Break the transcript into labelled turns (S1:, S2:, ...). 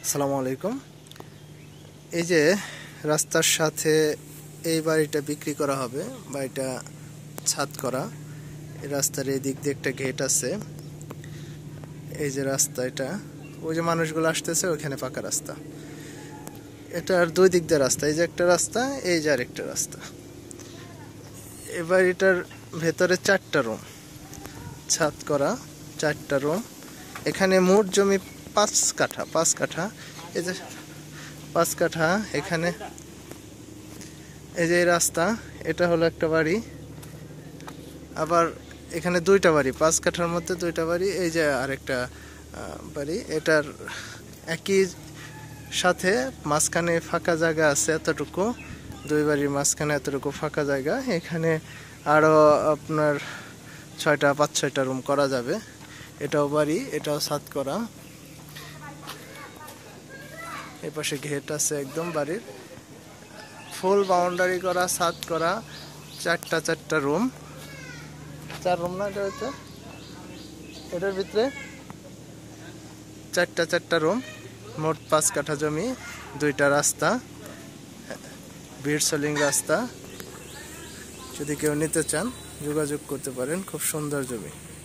S1: আসসালামু আলাইকুম। এই যে রাস্তার সাথে এই বাড়িটা বিক্রি করা হবে, বাড়িটা ছাদ করা। এই রাস্তার এই দিক দিয়ে একটা গেট আছে। এই যে রাস্তা, এটা ওই যে মানুষগুলো আসতেছে, ওইখানে পাকা রাস্তা। এটার দুই দিক দিয়ে রাস্তা, এই যে একটা রাস্তা, এই যে আরেকটা রাস্তা। এই বাড়িটার ভেতরে 4টা রুম, ছাদ করা 4টা রুম। এখানে মোট জমি 5 কাঠা, 5 কাঠা। এই যে 5 কাঠা। এখানে এই যে রাস্তা, এটা হলো একটা বাড়ি। আবার এখানে 2টা বাড়ি, 5 কাঠার মধ্যে 2টা বাড়ি। এই যে আরেকটা বাড়ি, এটার একই সাথে মাঝখানে ফাঁকা জায়গা আছে এতটুকু। দুই বাড়ির মাঝখানে এতটুকু ফাঁকা জায়গা। এখানে আরো আপনার 5-6টা রুম করা যাবে। এটাও বাড়ি, এটাও ছাদ করা। এই পাশে গেট আছে একদম বাড়ির, ফুল বাউন্ডারি করা, ছাদ করা। 4টা রুম, 4 রুম না এটা হচ্ছে, এটার ভিতরে 4টা রুম, মোট 5 কাঠা জমি, 2টা রাস্তা, ভিড়সলিং রাস্তা। যদি কেউ নিতে চান যোগাযোগ করতে পারেন, খুব সুন্দর জমি।